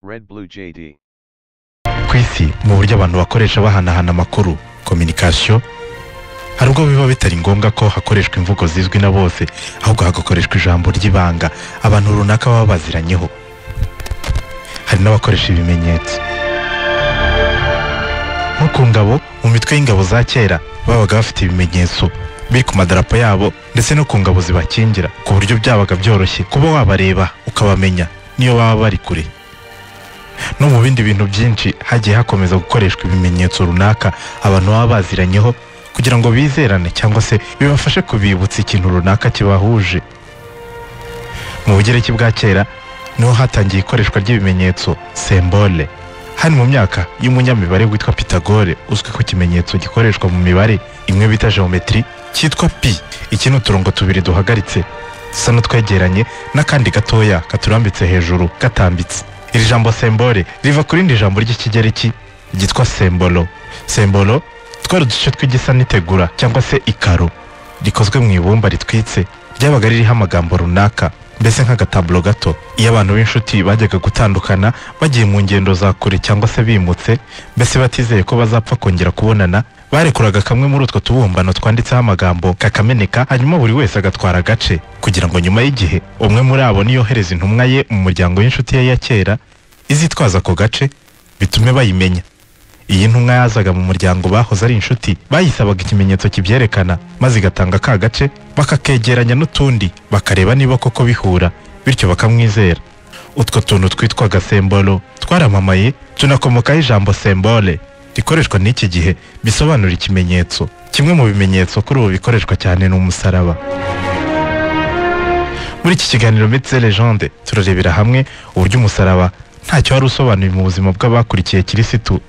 Red Blue JD. Kwisi mu buryo abantu bakoresha bahanahana amakuru communication hari ubwo biba bitari ngombwa ko hakoreshwa imvugo zizwi na bose ahubwo hagakoreshwa ijambo ry'ibanga abantu runaka baba baziranyeho. Hari n'abakoresha ibimenyetso nko ku ngabo mu mitwe y'ingabo za kera babaga bafite ibimenyetso biri ku madarapo yabo ndetse no ku ngabo zibakingira ku buryo byabaga byoroshye kuba wabareba ukabamenya niyo baba bari kure. No mu bindi bintu byinshi hagiye hakomeza gukoreshwa ibimenyetso runaka abantu baba baziranyeho kugira ngo bizerane cyangwa se bibafashe kubibutsa ikintu runaka kibahuje. Mu Bugereki bwa kera niho hatangiye ikoreshwa ry'ibimenyetso symbole. Hani mu myaka y'umunyamibare witwa Pythagore uzwi ko ikimenyetso gikoreshwa mu mibare imwe bita geometry cyitwa pi. Iki ni uturongo tubiri duhagaritse dusa n'utwegeranye n'akandi gatoya katurambitse hejuru gatambitse. Iri jambo symbole riva kuri indi jambo ry'ikigereki ryitwa symbolo. Symbolo twari uduce tw'igisa n'itegura cyangwa se ikaro rikozwe mu ibumba ritwitse ryabaga ririho amagambo runaka mbese nk'agatablo gato. Iyo abantu b'inshuti bajyaga gutandukana bagiye mu ngendo za kure cyangwa se bimutse mbese batizeye ko bazapfa kongera kubonana barekuraga kamwe muri utwo tubumbano twanditseho amagambo kakameneka hanyuma buri wese agatwara agace kugira ngo nyuma y'igihe umwe muri abo niyohereza intumwa ye mu muryango w'inshuti ye ya kera izitwaza ako gace bitume bayimenya. Iyi ntumwa yazaga mu muryango bahoze ari inshuti bayisabaga ikimenyetso kibyerekana maze igatanga ka gace bakakegeranya n'utundi bakareba niba koko bihura bityo bakamwizera. Utwo tuntu twitwaga symbolo twaramamaye tunakomokaho ijambo symbole rikoreshwa n'iki gihe bisobanura ikimenyetso. Kimwe mu bimenyetso kuri ubu bikoreshwa cyane ni umusaraba. Muri iki kiganiro Mythes et Légendes turarebera hamwe uburyo umusaraba ntacyo wari usobanuye mu buzima bw'abakurikiye Kirisitu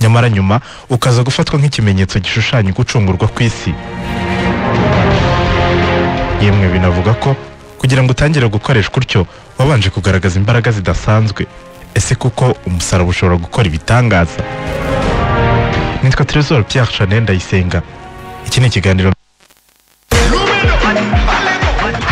nyamara nyuma ukaza gufatwa nk'ikimenyetso gishushanya gucungurwa kw'isi. Yemwe binavuga ko kugira ngo utangire gukoreshwa utyo wabanje kugaragaza imbaraga zidasanzwe. Ese kuko umusaraba ushobora gukora ibitangaza? Nitwa Trésor Pierre Chanel Ndayisenga. Iki ni ikiganiro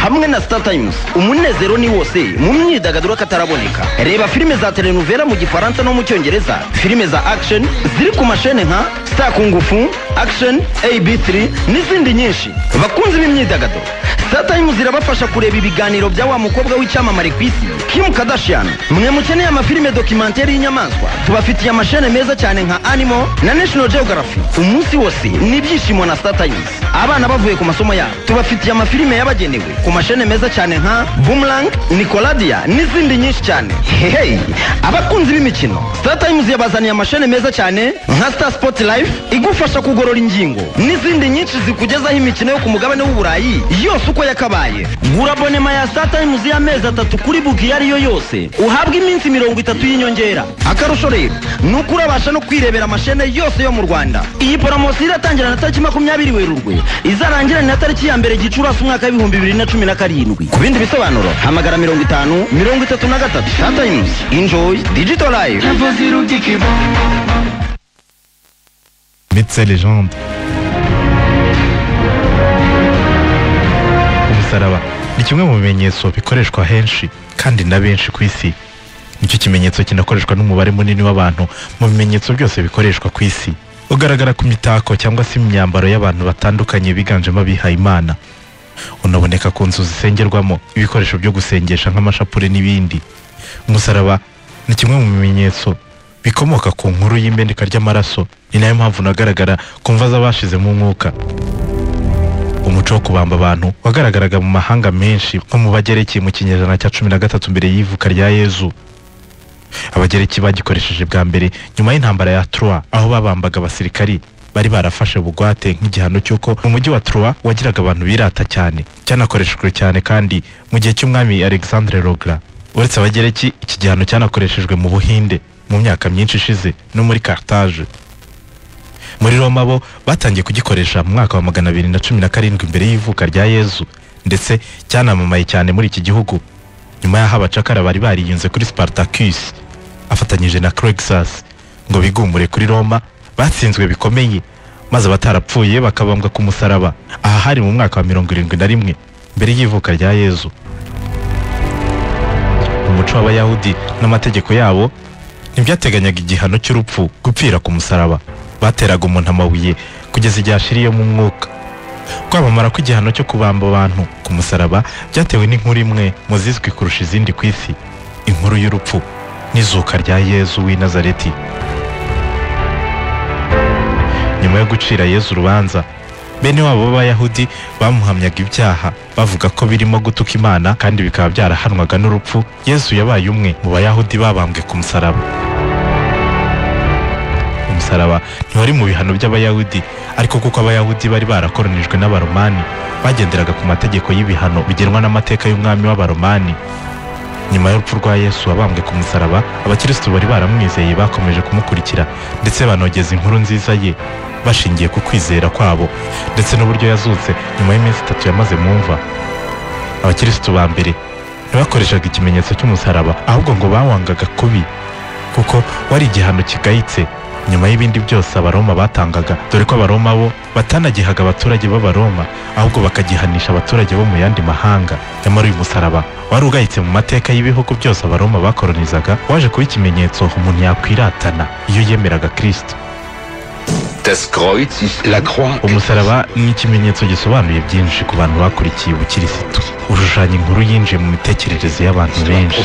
hamwe na Star Times. Umunezero ni wose mu myidagaduro kataraboneka. Reba filime za telenovela mu Gifaransa no mu Cyongereza, filime za action ziri ku mashene nka Star Kung Fu, Action, AB3 n'izindi nyinshi. Bakunzi b'imyidagaduro, Star Times zirabafasha kureba ibiganiro bya wa mukobwa w'icyamamare ku isi Kim Kardashian. Mwe mukeneye amafilime documentaire y'inyamaswa, tubafitiye amashene meza cyane nka Animal na National Geographic. Umunsi wose n'ibyishimo na Star Times. Abana bavuye ku masomo yabo, tubafitiye amafilime yabagenewe ku mashene meza cyane nka Boomerang, Nickelodeon n'izindi nyinshi cyane. Hey, abakunzi b'imikino, Star Times yabazaniye amashene meza cyane nka Star Sport Life igufasha kugorora ingingo n'izindi nyinshi zikugezaho imikino yo ku mugabane w'Uburayi yose uko yakabaye. Gura abonema ya Star Times y'amezi 3 kuri buki yariyo yose uhabwa iminsi 30 y'inyongera. Akarusho rero nuko urabasha no kwirebera amashene yose yo mu Rwanda. Iyi promotion iratangira na tariki 20 Werurwe izarangira na tariki ya 1 Gicurasi umwaka wa 2017. Ku bindi bisobanuro hamagara 50 33. Star Times, enjoy digital life. Mythes et Légendes. Umusaraba ni kimwe mu bimenyetso bikoreshwa henshi kandi na benshi ku isi. Nicyo kimenyetso kinakoreshwa n'umubare munini w'abantu mu bimenyetso byose bikoreshwa ku isi. Ugaragara ku mitako cyangwa se imyambaro y'abantu batandukanye biganjemo abihaye Imana. Unaboneka ku nzu zisengerwamo ibikoresho byo gusengesha nk'amashapure n'ibindi. Umusaraba ni kimwe mu bimenyetso bikomoka ku nkuru y'imeneka ry'amaraso. Ni nayo mpamvu nagaragara ku mva z'abashize mu mwuka. Umuco wo kubamba abantu wagaragaraga mu mahanga menshi nko mu Bagereki mu kinyejana cya 13 mbere y'ivuka rya Yezu. Abagereki bagikoresheje bwa mbere nyuma y'intambara ya Troy aho babambaga abasirikari bari barafashe bugwate nk'igihano cy'uko mu mujyi wa Troy wagiraga abantu birata cyane. Cyanakoreshejwe cyane kandi mu gihe cy'umwami Alexandre le Grand. Uretse Abagereki, iki gihano cyanakoreshejwe mu Buhinde mu myaka myinshi ishize no muri Carthage. Muri Roma bo batangiye kugikoresha mu mwaka wa 217 mbere y'ivuka rya Yezu ndetse cyanamamaye cyane muri iki gihugu nyuma y'aho abacakara bari bariyunze kuri Spartacus afatanyije na Crixus ngo bigumure kuri Roma. Batsinzwe bikomeye maze abatarapfuye bakabambwa ku musaraba. Aha hari mu mwaka wa 71 mbere y'ivuka rya Yezu. umuco w'abayahudi n'amategeko yabo ntibyateganyaga igihano cy'urupfu gupfira ku musaraba. Bateraga umuntu amabuye kugeza igihe ashiriye mu mwuka. Kwamamara kw'igihano cyo kubamba abantu ku musaraba byatewe n'inkuru imwe mu zizwi kurusha izindi ku isi, inkuru y'urupfu n'izuka rya Yezu w'i Nazareti. Nyuma yo gucira Yezu urubanza, bene wabo b'abayahudi bamuhamyaga ibyaha bavuga ko birimo gutuka Imana kandi bikaba byarahanwaga n'urupfu. Yezu yabaye umwe mu bayahudi babambwe ku musaraba. Umusaraba ntiwari mu bihano by'abayahudi, ariko kuko abayahudi bari barakoronijwe n'abaromani bagenderaga ku mategeko y'ibihano bigenwa n'amateka y'umwami w'abaromani. Nyuma y'urupfu rwa Yesu wabambwe ku musaraba, abakristo bari baramwizeye bakomeje kumukurikira ndetse banogeza inkuru nziza ye bashingiye ku kwizera kwabo ndetse n'uburyo yazutse nyuma y'iminsi 3 yamaze mu mva. Abakristo ba mbere ntibakoreshaga ikimenyetso cy'umusaraba, ahubwo ngo bawangaga kubi kuko wari igihano kigayitse nyuma y'ibindi byose abaroma batangaga, dore ko abaroma bo batanagihaga abaturage b'abaroma ahubwo bakagihanisha abaturage bo mu yandi mahanga. Nyamara uyu musaraba wari ugayitse mu mateka y'ibihugu byose abaroma bakoronizaga, waje kuba ikimenyetso umuntu yakwiratana iyo yemeraga Kristo. Umusaraba ni ikimenyetso gisobanuye byinshi ku bantu bakurikiye ubukirisitu. Ushushanya inkuru yinjiye mu mitekerereze y'abantu benshi.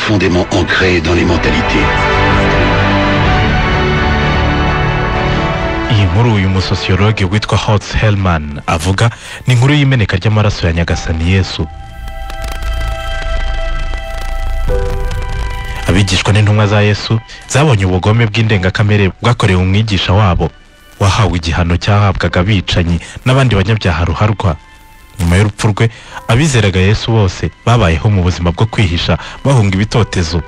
Iyi nkuru uyu musosiyologe witwa Hans Hellmann avuga ni inkuru y'imeneka ry'amaraso ya Nyagasani Yesu. Abigishwa n'intumwa za Yesu zabonye ubugome bw'indengakamere bwakorewe umwigisha wabo wahawe igihano cyahabwaga abicanyi n'abandi banyabyaha ruharwa. Nyuma y'urupfu rwe, abizeraga Yesu bose babayeho mu buzima bwo kwihisha bahunga ibitotezo.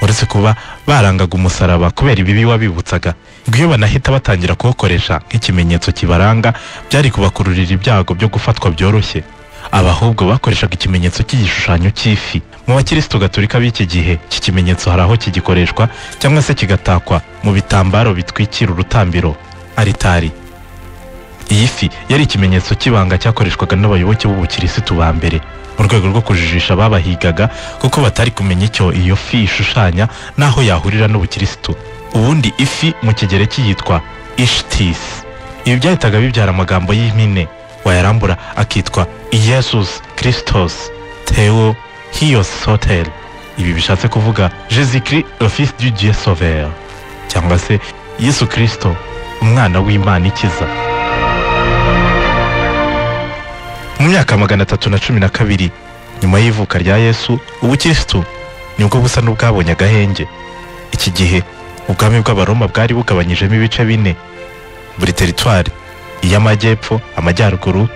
Uretse kuba barangaga umusaraba kubera ibibi wabibutsaga, ngo iyo banahita batangira kuwukoresha nk'ikimenyetso kibaranga byari kubakururira ibyago byo gufatwa byoroshye. Abahubwo bakoreshaga ikimenyetso cy'igishushanyo cy'ifi. Mu bakristo gatolika b'iki gihe iki kimenyetso hari aho kigikoreshwa cyangwa se kigatakwa mu bitambaro bitwikira urutambiro, aritari. Iyi fi yari ikimenyetso cy'ibanga cyakoreshwaga n'abayoboke b'ubukirisitu ba mbere mu rwego rwo kujijisha babahigaga, kuko batari kumenya icyo iyo fi ishushanya naho yahurira n'ubukirisitu. Ubundi ifi mu kigereki yitwa ishtis. Ibi byahitaga bibyara amagambo y'impine wayarambura akitwa Jesus Christos Theo Hios Soter. Ibi bishatse kuvuga Jésus Christ le fils du Dieu sauveur, cyangwa se Yesu Kristo umwana w'Imana ikiza. Mu myaka 312 nyuma y'ivuka rya Yesu, ubukristo nibwo busa n'ubwabonye agahenge. Iki gihe ubwami bw'abaroma bwari bugabanyijemo ibice 4. Buri teritwari iy'amajyepfo, amajyaruguru,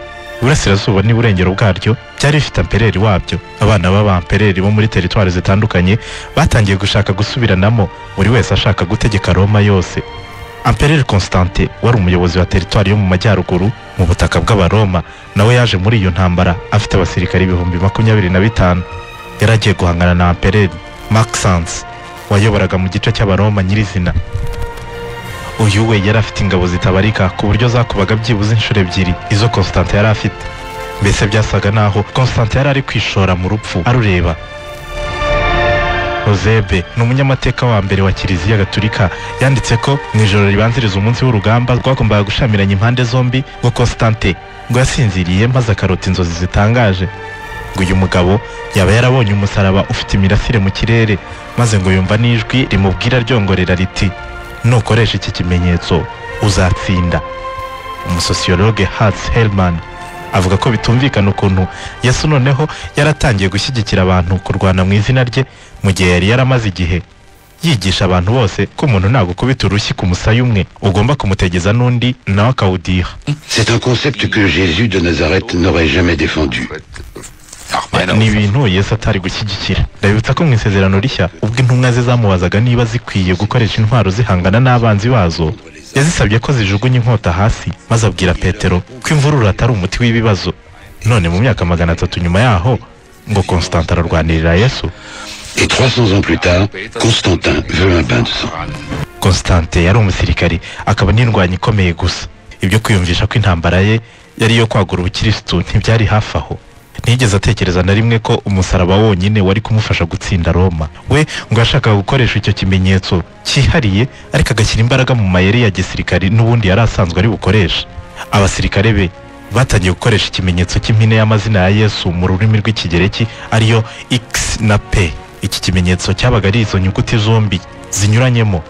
uburasirazuba n'iburengero bwaryo byari bifite ampereri wabyo. Abana b'abampereri bo muri teritwari zitandukanye batangiye gushaka gusubiranamo, buri wese ashaka gutegeka Roma yose. Empereur Constante wari umuyobozi wa teritwari yo mu majyaruguru mu butaka bw'abaroma, nawe yaje muri iyo ntambara afite abasirikari 25,000. Yaragiye guhangana na Empereur Maxence wayoboraga mu gice cy'abaroma nyirizina. Uyu we yari afite ingabo zitabarika ku buryo zakubaga byibuze inshuro 2 izo Constante yari afite. Mbese byasaga naho Constante yari ari kwishora mu rupfu arureba. Rozebe ni umunyamateka wa mbere wa Kiliziya Gatolika yanditse ko mu ijoro ribanziriza umunsi w'urugamba rwagombaga gushamiranya impande zombi, ngo Constante ngo yasinziriye maze akarota inzozi zitangaje. Ngo uyu mugabo yaba yarabonye umusaraba ufite imirasire mu kirere, maze ngo yumva n'ijwi rimubwira ryongorera riti, nukoresha iki kimenyetso uzatsinda. Umusosiyologe Hans Hellmann avuga ko bitumvikana ukuntu Yesu noneho yaratangiye gushyigikira abantu kurwana mu izina rye, mu gihe yari yaramaze igihe yigisha abantu bose ko umuntu nagukubita urushyi ku musaya umwe ugomba kumutegeza n'undi nawe akawudiha. C'est un concept que Jésus de Nazareth n'aurait jamais défendu. Ni ibintu Yesu atari gushyigikira. Ndabibutsa ko mu isezerano rishya ubwo intumwa ze zamubazaga niba zikwiye gukoresha intwaro zihangana n'abanzi bazo, yazisabye ko zijugunya inkota hasi, maze abwira Petero ko imvururu atari umuti w'ibibazo. None mu myaka 300 nyuma yaho ngo Constante ararwanirira Yesu. Et 300 ans plus tard, Constantin veut un bain de sang. Constante yari umusirikari akaba n'indwanyi ikomeye gusa. Ibyo kwiyumvisha ko intambara ye yari yo kwagura ubukirisitu ntibyari hafi aho. ntiyigeze atekereza na rimwe ko umusaraba wonyine wari kumufasha gutsinda Roma. We ngo yashakaga gukoresha icyo kimenyetso cyihariye ariko agashyira imbaraga mu mayeri ya gisirikari n'ubundi yari asanzwe ari bukoresha. Abasirikare be batangiye gukoresha ikimenyetso cy'impine y'amazina ya Yesu mu rurimi rw'ikigereki ariyo X na P. Iki kimenyetso cyabaga ari izo nyuguti zombi zinyuranyemo.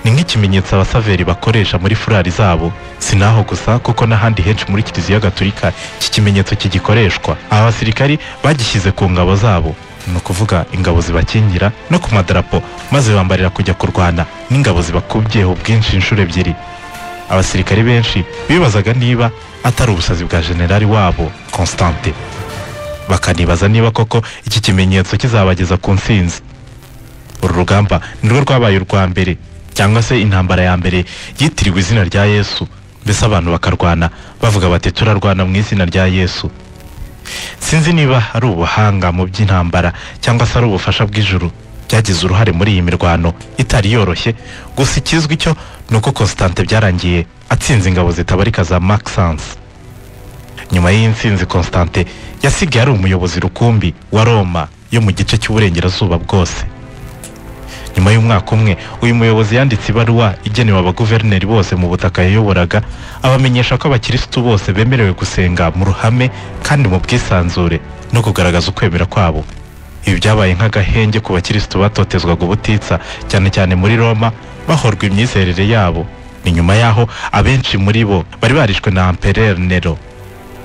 Ni nk'ikimenyetso abasaveri bakoresha muri furari zabo. Sinaho gusa kuko n'ahandi henshi muri Kiliziya Gatolika iki kimenyetso kigikoreshwa. Aba basirikari bagishyize ku ngabo zabo, ni ukuvuga ingabo zibakingira no ku madarapo, maze bambarira kujya kurwana n'ingabo zibakubyeho bwinshi inshuro ebyiri. Abasirikari benshi bibazaga niba atari ubusazi bwa generali wabo Constante, bakanibaza niba koko iki kimenyetso kizabageza ku ntsinzi. Uru rugamba nirwo rwabaye urwa mbere cyangwa se intambara ya mbere yitiriwe izina rya Yesu, mbese abantu bakarwana bavuga bati turarwana mu izina rya Yesu. Sinzi niba ari ubuhanga mu by'intambara cyangwa se ari ubufasha bw'ijuru byagize uruhare muri iyi mirwano itari yoroshye, gusa ikizwi cyo nuko Constante byarangiye atsinze ingabo zitabarika za Maxence. Nyuma y'intsinzi Constante yasigaye ari umuyobozi rukumbi wa Roma yo mu gice cy'uburengerazuba bwose. Nyuma y'umwaka umwe uyu muyobozi yanditse ibaruwa igenewe abaguverineri bose mu butaka yayoboraga, abamenyesha ko abakirisitu bose bemerewe gusenga mu ruhame kandi mu bwisanzure no kugaragaza ukwemera kwabo. Ibi byabaye nk'agahenge ku bakirisitu batotezwaga ubutitsa cyane cyane muri Roma, bahorwa imyizerere yabo. Ni nyuma yaho abenshi muri bo bari barishwe na Empereur Nero.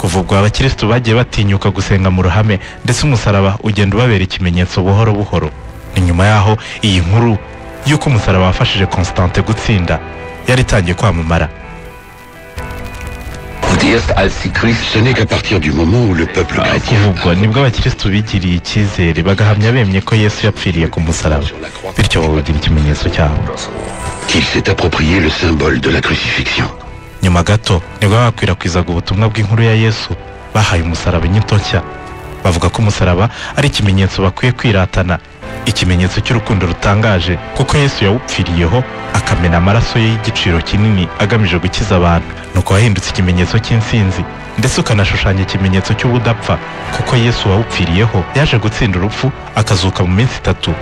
Kuva ubwo abakirisitu bagiye batinyuka gusenga mu ruhame, ndetse umusaraba ugenda ubabera ikimenyetso buhoro buhoro. Ni nyuma yaho iyi nkuru y'uko umusaraba wafashije Constante gutsinda yari itangiye kwamamara. Ce n'est qu'à partir du moment où le peuple chrétien Ubwo nibwo abakirisitu bigiriye icyizere bagahamya bemye ko Yesu yapfiriye ku musaraba, bityo bawugira ikimenyetso cyabo, qu'il s'est approprié le symbole de la crucifixion. Nyuma gato nibwo bakwirakwizaga ubutumwa bw'inkuru ya Yesu, bahaye umusaraba inyito nshya. Bavuga ko umusaraba ari ikimenyetso bakwiye kwiratana, ikimenyetso cy'urukundo rutangaje, kuko Yesu yawupfiriyeho akamena amaraso ye y'igiciro kinini agamije gukiza abantu. Nuko wahindutse ikimenyetso cy'intsinzi, ndetse ukanashushanya ikimenyetso cy'ubudapfa, kuko Yesu wawupfiriyeho yaje gutsinda urupfu akazuka mu minsi 3.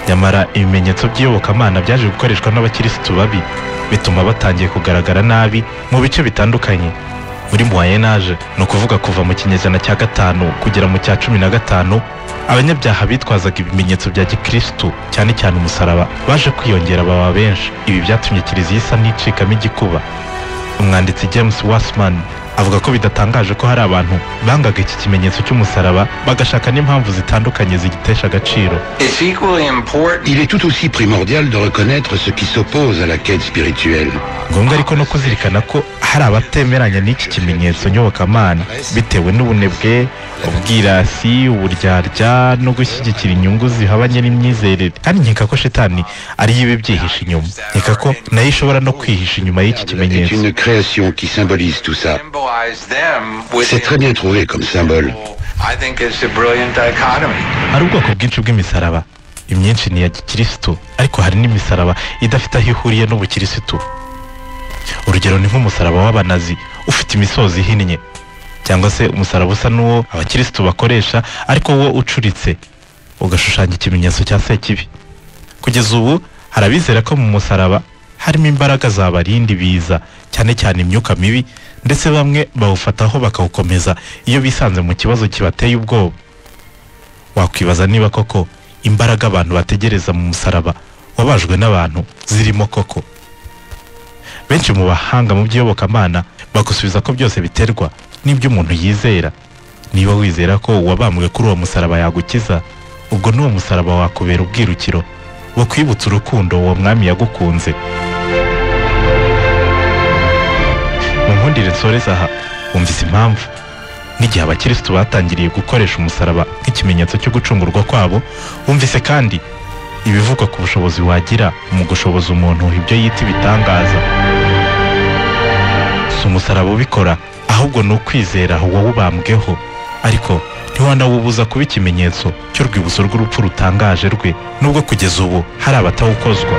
Nyamara ibimenyetso by'iyobokamana byaje gukoreshwa n'abakirisitu babi, bituma batangiye kugaragara nabi mu bice bitandukanye. Muri Moyen Age, no kuvuga kuva mu kinyejana cya 5 kugera mu cya 15, abanyabyaha bitwazaga ibimenyetso bya gikristo cyane cyane umusaraba baje kwiyongera baba benshi. Ibi byatumye Kiliziya isa n'icikamo igikuba. Umwanditsi James Wassman avuga ko bidatangaje ko hari abantu bangaga iki kimenyetso cy'umusaraba bagashaka n'impamvu zitandukanye zigitesha agaciro. Il est tout aussi primordial de reconnaître ce qui s'oppose à la quête spirituelle. Ngombwa ariko no kuzirikana ko hari abatemeranya n'iki kimenyetso nyobokamana bitewe n'ubunebwe, ubwirasi, uburyarya no gushyigikira inyungu zihabanye n'imyizerere. Kandi nkeka ko Shetani ari yibe byihisha inyuma. Nkeka ko nayo ishobora no kwihisha inyuma y'iki kimenyetso. C'est une création qui symbolise tout ça. C'est très bien trouvé comme symbole. Hari ubwoko bwinshi bw'imisaraba, imyinshi ni ya gikristo, ariko hari n'imisaraba idafite aho ihuriye n'ubukirisitu. Urugero ni nk'umusaraba w'abanazi ufite imisozi ihinnye, cyangwa se umusaraba usa n'uwo abakirisitu bakoresha ariko wo ucuritse ugashushanya ikimenyetso cya Sekibi. Kugeza ubu harabizera ko mu musaraba harimo imbaraga zabarinda ibiza, cyane cyane imyuka mibi, ndetse bamwe bawufataho bakawukomeza iyo bisanze mu kibazo kibateye ubwoba. Wakwibaza niba koko imbaraga abantu bategereza mu musaraba wabajwe n'abantu zirimo koko. Benshi mu bahanga mu by'iyobokamana bagusubiza ko byose biterwa n'ibyo umuntu yizera. Niba wizera ko uwabambwe kuri uwo musaraba yagukiza, ubwo n'uwo musaraba wakubera ubwirukiro wo kwibutsa urukundo uwo mwami yagukunze. Mu nkundire nsoreza aha, wumvise impamvu n'igihe abakirisitu batangiriye gukoresha umusaraba nk'ikimenyetso cyo gucungurwa kwabo. Wumvise kandi ibivugwa ku bushobozi wagira mu gushoboza umuntu ibyo yita ibitangaza. Si umusaraba ubikora, ahubwo ni ukwizera uwawubambweho, ariko ntiwanawubuza kuba ikimenyetso cy'urwibutso rw'urupfu rutangaje rwe, nubwo kugeza ubu hari abatawukozwa.